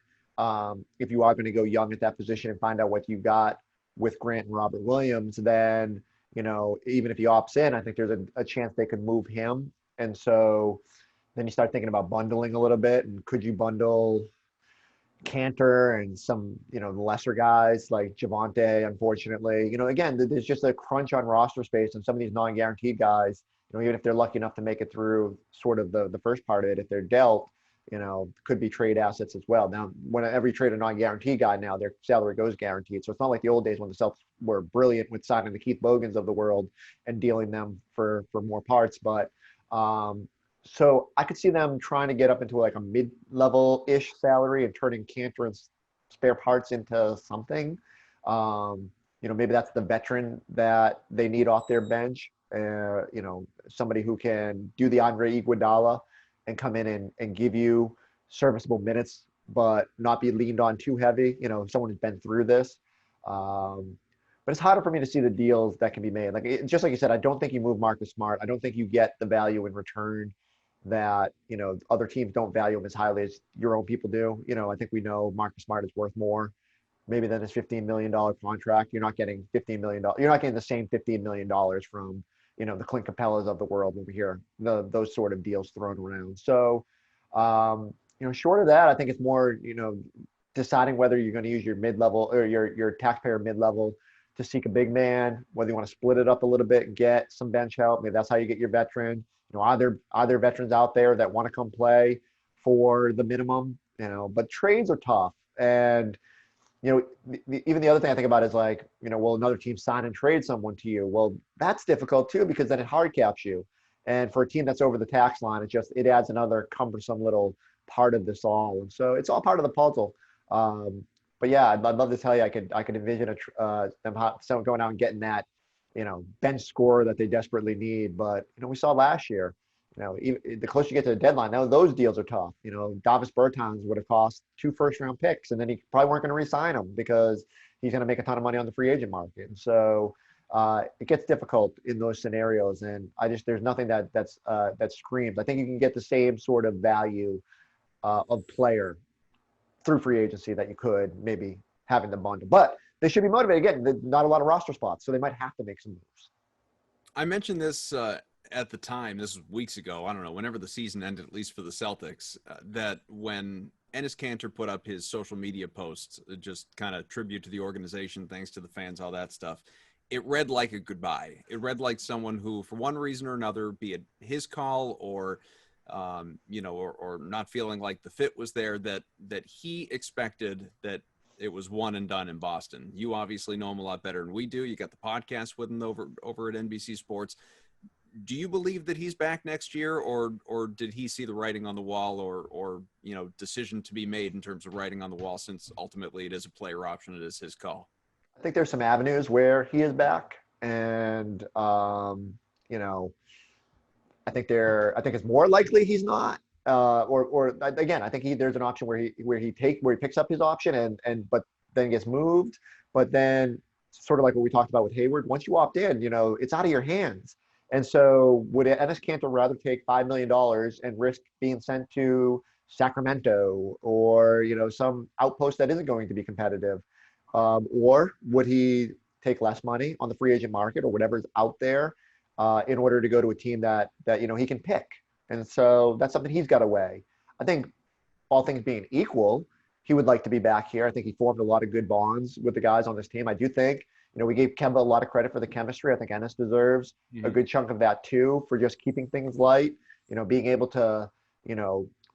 S2: if you are going to go young at that position and find out what you got with Grant and Robert Williams, then, even if he opts in, I think there's a chance they could move him. And so then you start thinking about bundling a little bit. And could you bundle Cantor and some, the lesser guys like Javonte, unfortunately? Again, there's just a crunch on roster space, and some of these non-guaranteed guys, even if they're lucky enough to make it through sort of the first part of it, if they're dealt, could be trade assets as well. Now, whenever you trade a non-guaranteed guy now, their salary goes guaranteed. So it's not like the old days when the Celtics were brilliant with signing the Keith Bogans of the world and dealing them for more parts. But so I could see them trying to get up into like a mid-level-ish salary and turning Cantor and spare parts into something. Maybe that's the veteran that they need off their bench. Somebody who can do the Andre Iguodala and come in and give you serviceable minutes, but not be leaned on too heavy. Someone who's been through this. But it's harder for me to see the deals that can be made. Just like you said, I don't think you move Marcus Smart. I don't think you get the value in return that, other teams don't value him as highly as your own people do. I think we know Marcus Smart is worth more maybe than his $15 million contract. You're not getting $15 million. You're not getting the same $15 million from, the Clint Capellas of the world when we hear those sort of deals thrown around. So, short of that, I think it's more, deciding whether you're going to use your mid-level or your taxpayer mid-level to seek a big man, whether you want to split it up a little bit and get some bench help. Maybe that's how you get your veteran. Are there veterans out there that want to come play for the minimum? But trades are tough. And, even the other thing I think about is will another team sign and trade someone to you? Well, that's difficult too, because then it hard caps you. And for a team that's over the tax line, it adds another cumbersome little part of this all. And so it's all part of the puzzle. But yeah, I'd love to tell you, I could envision someone going out and getting that, bench scorer that they desperately need. But, we saw last year, even, the closer you get to the deadline, now those deals are tough. Davis Bertans would have cost 2 first-round picks, and then he probably weren't going to re-sign him because he's going to make a ton of money on the free agent market. And so it gets difficult in those scenarios. And there's nothing that screams. I think you can get the same sort of value of player through free agency that you could maybe having the bundle. But they should be motivated. Again, not a lot of roster spots, so they might have to make some moves.
S1: I mentioned this at the time, this was weeks ago, I don't know, whenever the season ended, at least for the Celtics, that when Enes Kanter put up his social media posts, just kind of tribute to the organization, thanks to the fans, all that stuff, it read like a goodbye. It read like someone who, for one reason or another, be it his call or or not feeling like the fit was there, that he expected that it was one and done in Boston. You obviously know him a lot better than we do. You got the podcast with him over at NBC Sports. Do you believe that he's back next year, or did he see the writing on the wall, or decision to be made in terms of writing on the wall, since ultimately it is a player option, it is his call?
S2: I think there's some avenues where he is back, and I think it's more likely he's not. Or again, I think there's an option where he picks up his option but then gets moved. But then, sort of like what we talked about with Hayward, once you opt in, it's out of your hands. And so, would Enes Kanter rather take $5 million and risk being sent to Sacramento or some outpost that isn't going to be competitive, or would he take less money on the free agent market or whatever's out there in order to go to a team that he can pick? And so that's something he's got to weigh. I think all things being equal, he would like to be back here. I think he formed a lot of good bonds with the guys on this team. I do think, we gave Kemba a lot of credit for the chemistry. I think Enes deserves a good chunk of that too, for just keeping things light, being able to,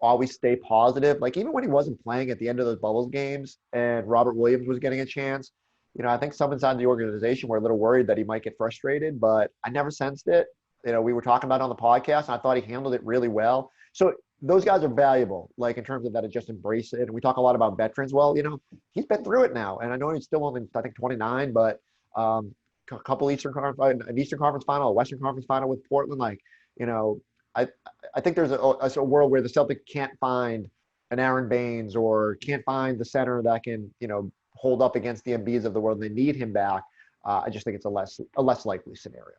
S2: always stay positive. Like, even when he wasn't playing at the end of those Bubbles games and Robert Williams was getting a chance, I think some inside the organization were a little worried that he might get frustrated, but I never sensed it. We were talking about it on the podcast, and I thought he handled it really well. So those guys are valuable, like in terms of that, just embrace it. And we talk a lot about veterans. Well, he's been through it now, and I know he's still only, I think, 29, but a couple an Eastern Conference final, a Western Conference final with Portland. Like, I think there's a world where the Celtics can't find an Aron Baynes or can't find the center that can, hold up against the Embiids of the world, and they need him back. I just think it's a less likely scenario.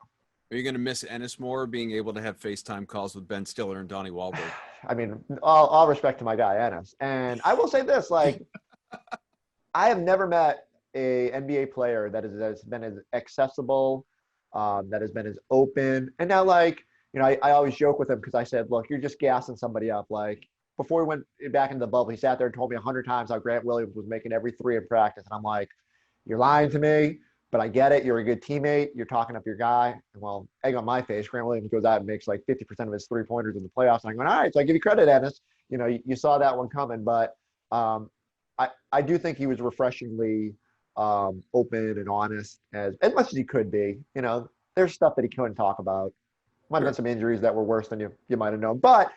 S1: Are you going to miss Enes more, being able to have FaceTime calls with Ben Stiller and Donnie Wahlberg?
S2: I mean, all respect to my guy, Enes. And I will say this, like, I have never met a NBA player that has been as accessible, that has been as open. And now, like, I always joke with him because I said, look, you're just gassing somebody up. Like, before we went back into the bubble, he sat there and told me 100 times how Grant Williams was making every three in practice. And I'm like, you're lying to me, but I get it. You're a good teammate. You're talking up your guy. And, well, egg on my face, Grant Williams goes out and makes like 50% of his three-pointers in the playoffs. And I'm going, all right, so I give you credit, Enes. You saw that one coming. But I do think he was refreshingly open and honest as much as he could be. There's stuff that he couldn't talk about. Might have been some injuries that were worse than you might have known. But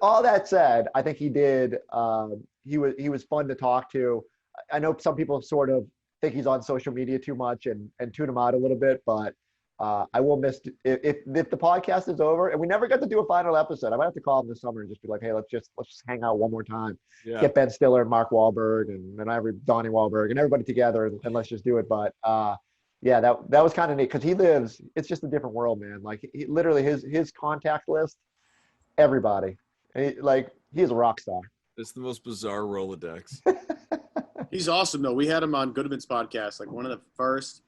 S2: all that said, I think he did. He was fun to talk to. I know some people sort of think he's on social media too much and tune him out a little bit, but I will miss if the podcast is over and we never get to do a final episode. I might have to call him this summer and just be like, hey, let's just hang out one more time. Yeah. Get Ben Stiller and Mark Wahlberg and Donnie Wahlberg and everybody together and let's just do it. But yeah, that was kind of neat because it's just a different world, man. Like, he literally his contact list, everybody. He's a rock star.
S1: It's the most bizarre Rolodex.
S3: He's awesome, though. We had him on Goodman's podcast. Like, one of the first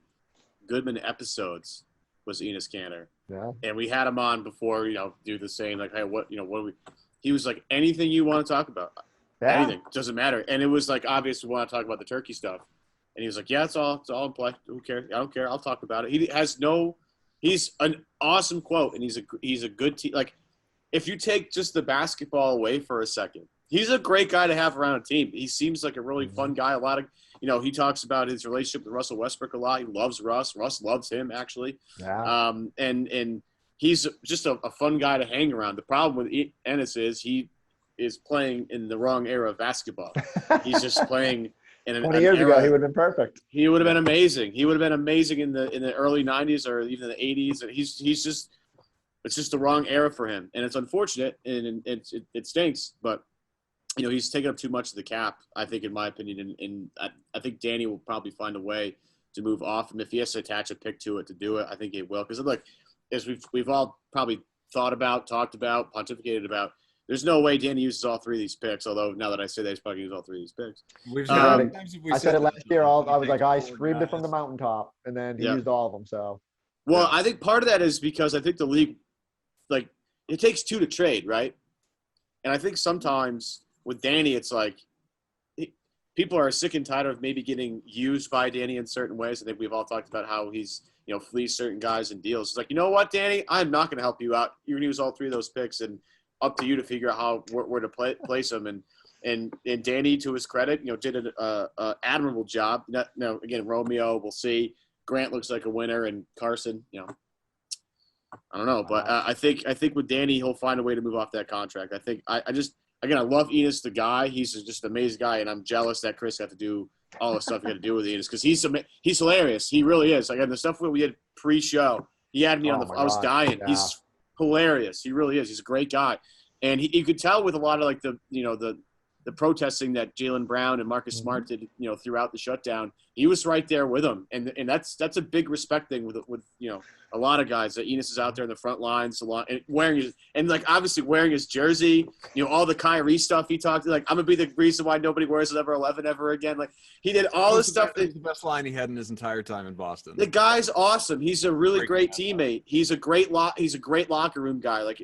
S3: Goodman episodes was Enes Kanter.
S2: Yeah.
S3: And we had him on before, do the same. Like, hey, what do we – he was like, anything you want to talk about. Yeah. Anything. Doesn't matter. And it was, like, obvious we want to talk about the turkey stuff. And he was like, yeah, it's all in play. Who cares? I don't care. I'll talk about it. He has no – he's an awesome quote, and he's a good team. Like, if you take just the basketball away for a second, he's a great guy to have around a team. He seems like a really fun guy. A lot of – he talks about his relationship with Russell Westbrook a lot. He loves Russ. Russ loves him, actually.
S2: Yeah.
S3: And he's just a fun guy to hang around. The problem with Ennis is he is playing in the wrong era of basketball. He's just playing in an
S2: 20 years
S3: era.
S2: ago, he would have been perfect.
S3: He would have been amazing. He would have been amazing in the early 90s or even the 80s. And he's just – it's just the wrong era for him. And it's unfortunate, and it stinks. But, he's taken up too much of the cap, I think, in my opinion. And I think Danny will probably find a way to move off him. If he has to attach a pick to it to do it, I think he will. Because, look, as we've all probably thought about, talked about, pontificated about, there's no way Danny uses all three of these picks, although now that I say that, he's probably used all three of these picks.
S2: I said it last year. I was like, I screamed it from the mountaintop, and then he used all of them. So,
S3: well, I think part of that is because I think the league, like, it takes two to trade, right? And I think sometimes with Danny, it's like people are sick and tired of maybe getting used by Danny in certain ways. I think we've all talked about how he's, flees certain guys in deals. It's like, you know what, Danny? I'm not going to help you out. You're going to use all three of those picks, and up to you to figure out where to place them. And Danny, to his credit, did an admirable job. Now, again, Romeo, we'll see. Grant looks like a winner, and Carson, I don't know. But I think with Danny, he'll find a way to move off that contract. I think I love Enos, the guy. He's just an amazing guy, and I'm jealous that Chris got to do all the stuff he got to do with Enos because he's hilarious. He really is. Like, the stuff we did pre-show, he had me on I was dying. Yeah. He's hilarious. He really is. He's a great guy. And you could tell with a lot of like the protesting that Jaylen Brown and Marcus Smart did, throughout the shutdown, he was right there with them. And that's a big respect thing with a lot of guys. That Enos is out there in the front lines a lot and obviously wearing his jersey, all the Kyrie stuff he talked like, I'm gonna be the reason why nobody wears number 11 ever again. Like, he did all this stuff.
S1: That was the best line he had in his entire time in Boston.
S3: The guy's awesome. He's a really great teammate. He's a great locker room guy. Like,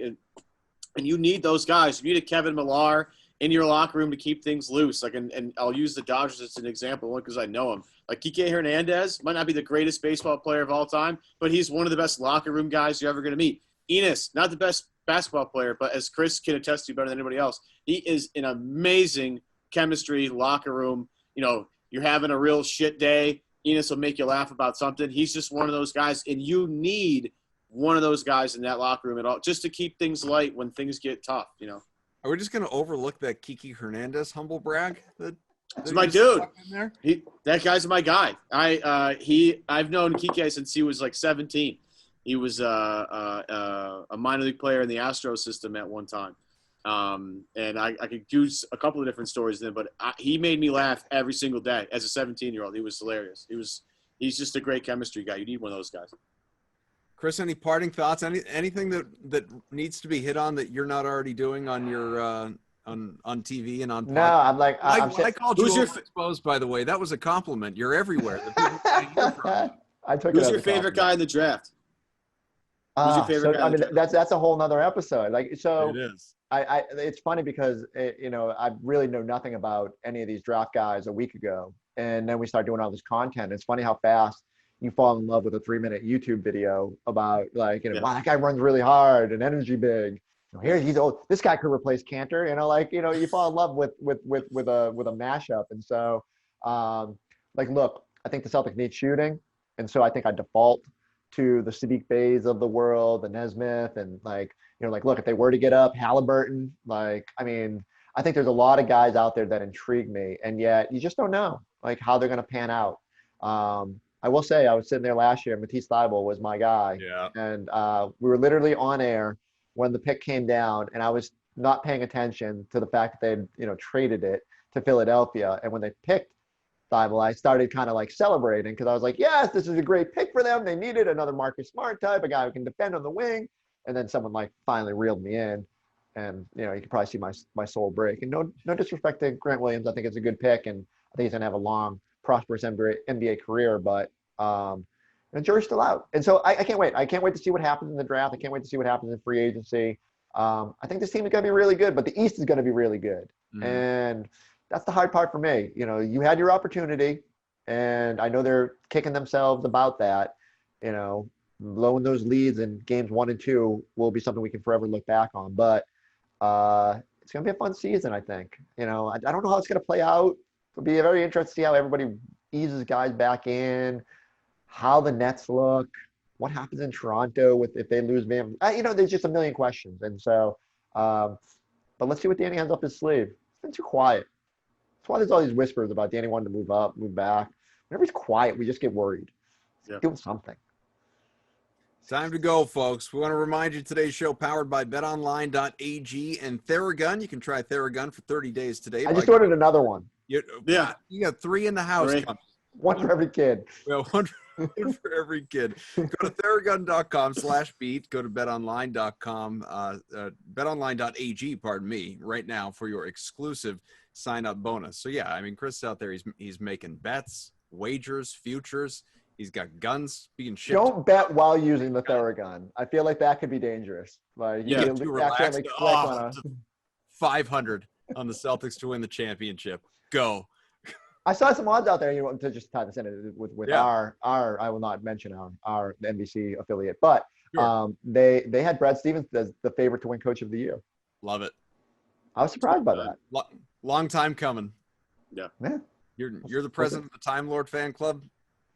S3: and you need those guys. You need a Kevin Millar in your locker room to keep things loose. Like, and I'll use the Dodgers as an example because I know him. Like, Kike Hernandez might not be the greatest baseball player of all time, but he's one of the best locker room guys you're ever going to meet. Enos, not the best basketball player, but as Chris can attest to better than anybody else, he is an amazing chemistry locker room. You're having a real shit day, Enos will make you laugh about something. He's just one of those guys, and you need one of those guys in that locker room at all, just to keep things light when things get tough,
S1: Are we just going to overlook that Kiki Hernandez humble brag?
S3: That's my dude. That guy's my guy. I've known Kike since he was like 17. He was a minor league player in the Astros system at one time. And I could use a couple of different stories then, but he made me laugh every single day as a 17-year-old. He was hilarious. He's just a great chemistry guy. You need one of those guys.
S1: Chris, any parting thoughts? Anything that needs to be hit on that you're not already doing on your on TV and on podcast?
S2: No, I'm like
S1: I called you exposed, by the way. That was a compliment. You're everywhere.
S2: I took
S3: Who's your favorite guy in the draft? Who's your favorite guy?
S2: I mean, that's a whole nother episode. Like, so
S1: it is.
S2: It's funny because I really know nothing about any of these draft guys a week ago, and then we start doing all this content. It's funny how fast you fall in love with a 3-minute YouTube video about wow, that guy runs really hard and energy big. Here he's old. This guy could replace Cantor. You fall in love with a mashup. And so, look, I think the Celtics need shooting, and so I think I default to the Sadiq Bays of the world, the Nesmith, and look, if they were to get up, Halliburton. I think there's a lot of guys out there that intrigue me, and yet you just don't know how they're going to pan out. I will say I was sitting there last year. Matisse Thybulle was my guy.
S1: Yeah.
S2: And we were literally on air when the pick came down, and I was not paying attention to the fact that they traded it to Philadelphia. And when they picked Thybulle, I started kind of celebrating because I was like, yes, this is a great pick for them. They needed another Marcus Smart type, a guy who can defend on the wing. And then someone finally reeled me in. And, you can probably see my soul break. And no disrespect to Grant Williams. I think it's a good pick, and I think he's going to have a long, prosperous NBA career, but the jury's still out. And so I can't wait. I can't wait to see what happens in the draft. I can't wait to see what happens in free agency. I think this team is going to be really good, but the East is going to be really good. Mm-hmm. And that's the hard part for me. You had your opportunity, and I know they're kicking themselves about that. Blowing those leads in games 1 and 2 will be something we can forever look back on. But it's going to be a fun season, I think. I don't know how it's going to play out. It'll be very interesting to see how everybody eases guys back in, how the Nets look. what happens in Toronto if they lose Van? There's just a million questions. And so, but let's see what Danny has up his sleeve. It's been too quiet. That's why there's all these whispers about Danny wanting to move up, move back. Whenever he's quiet, we just get worried. He's doing something.
S1: Time to go, folks. We want to remind you today's show powered by betonline.ag and Theragun. You can try Theragun for 30 days today.
S2: I just ordered another one.
S1: You got 3 in the house.
S2: One for every kid.
S1: Well, one for every kid. Go to theragun.com/beat. Go to betonline.com, betonline.ag, pardon me, right now for your exclusive sign-up bonus. So, yeah, I mean, Chris is out there. He's making bets, wagers, futures. He's got guns being shipped.
S2: Don't bet while using the Theragun. I feel like that could be dangerous. Like,
S1: you get too relaxed. 500 on the Celtics to win the championship. Go.
S2: I saw some odds out there, to just tie this in with our I will not mention our NBC affiliate, but sure. They had Brad Stevens as the favorite to win Coach of the Year.
S1: Love it.
S2: I was surprised by that.
S1: Long time coming.
S3: Yeah.
S1: You're the president of the Time Lord fan club,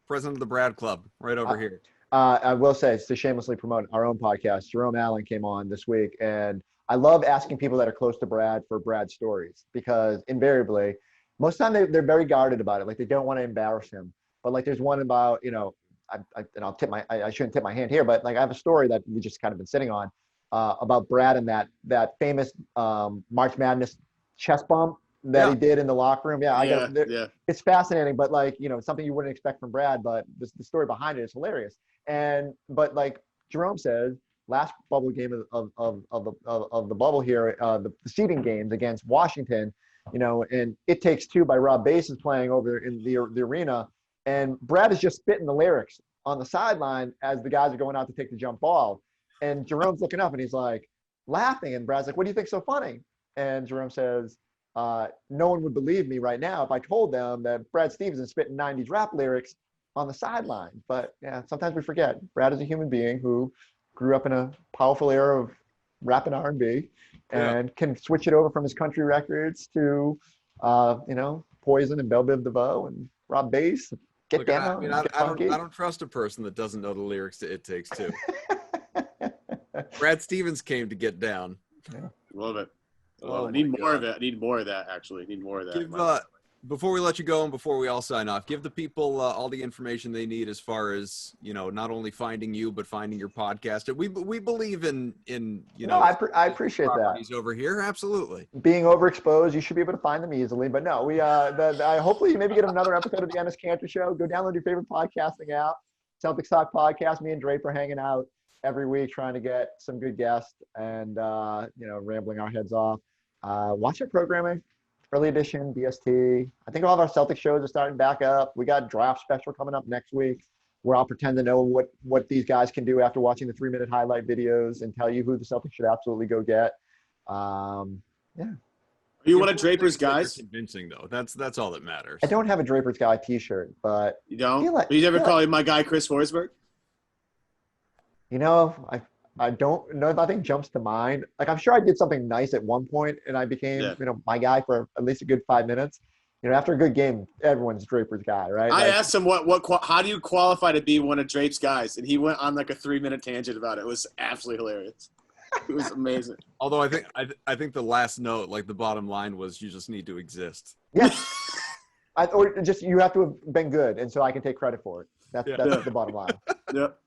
S1: president of the Brad Club, right over here.
S2: I will say, to shamelessly promote our own podcast, Jerome Allen came on this week, and I love asking people that are close to Brad for Brad stories, because invariably, most of the time they're very guarded about it. Like, they don't want to embarrass him. But like, there's one about, I shouldn't tip my hand here, but like, I have a story that we just kind of been sitting on about Brad and that famous March Madness chest bump that he did in the locker room. It's fascinating, but like, something you wouldn't expect from Brad, but the story behind it is hilarious. But like Jerome says, last bubble game of the bubble here, the seeding games against Washington, and It Takes Two by Rob Bass is playing over in the arena, and Brad is just spitting the lyrics on the sideline as the guys are going out to take the jump ball. And Jerome's looking up and he's like laughing, and Brad's like, "What do you think so funny?" And Jerome says, "No one would believe me right now if I told them that Brad Stevens is spitting 90s rap lyrics on the sideline." But yeah, sometimes we forget Brad is a human being who grew up in a powerful era of rap and R&B, and can switch it over from his country records to, Poison and Belle Biv DeVoe and Rob Bass. Get down.
S1: I don't trust a person that doesn't know the lyrics to It Takes Two. Brad Stevens came to get down.
S3: Yeah. Love it. I need more of it. I need more of that, actually. I need more of that.
S1: Before we let you go and before we all sign off, give the people all the information they need as far as, not only finding you, but finding your podcast. We believe in
S2: I appreciate that.
S1: Over here. Absolutely.
S2: Being overexposed, you should be able to find them easily. But no, hopefully you maybe get another episode of the Ennis Cantor Show. Go download your favorite podcasting app, Celtics Talk Podcast. Me and Draper hanging out every week trying to get some good guests and, rambling our heads off. Watch our programming. Early edition, BST. I think all of our Celtic shows are starting back up. We got draft special coming up next week, where I'll pretend to know what these guys can do after watching the 3-minute highlight videos and tell you who the Celtics should absolutely go get.
S3: Are you one of Draper's guys?
S1: Convincing though. That's all that matters.
S2: I don't have a Draper's guy T-shirt, but
S3: you don't. You ever call him my guy Chris Forsberg?
S2: I don't know. Nothing jumps to mind. Like, I'm sure I did something nice at one point, and I became, my guy for at least a good 5 minutes. After a good game, everyone's Draper's guy, right?
S3: I asked him how do you qualify to be one of Drape's guys, and he went on like a 3-minute tangent about it. It was absolutely hilarious. It was amazing.
S1: Although I think the last note, like the bottom line, was you just need to exist.
S2: Yeah. Or just you have to have been good, and so I can take credit for it. That's the bottom line.
S3: Yep.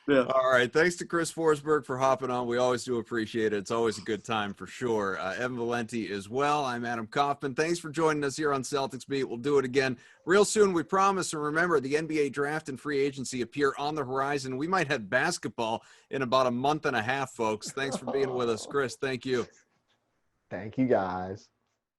S3: Yeah.
S1: All right. Thanks to Chris Forsberg for hopping on. We always do appreciate it. It's always a good time for sure. Evan Valenti as well. I'm Adam Kaufman. Thanks for joining us here on Celtics Beat. We'll do it again real soon, we promise. And remember, the NBA draft and free agency appear on the horizon. We might have basketball in about a month and a half, folks. Thanks for being with us, Chris. Thank you.
S2: Thank you, guys.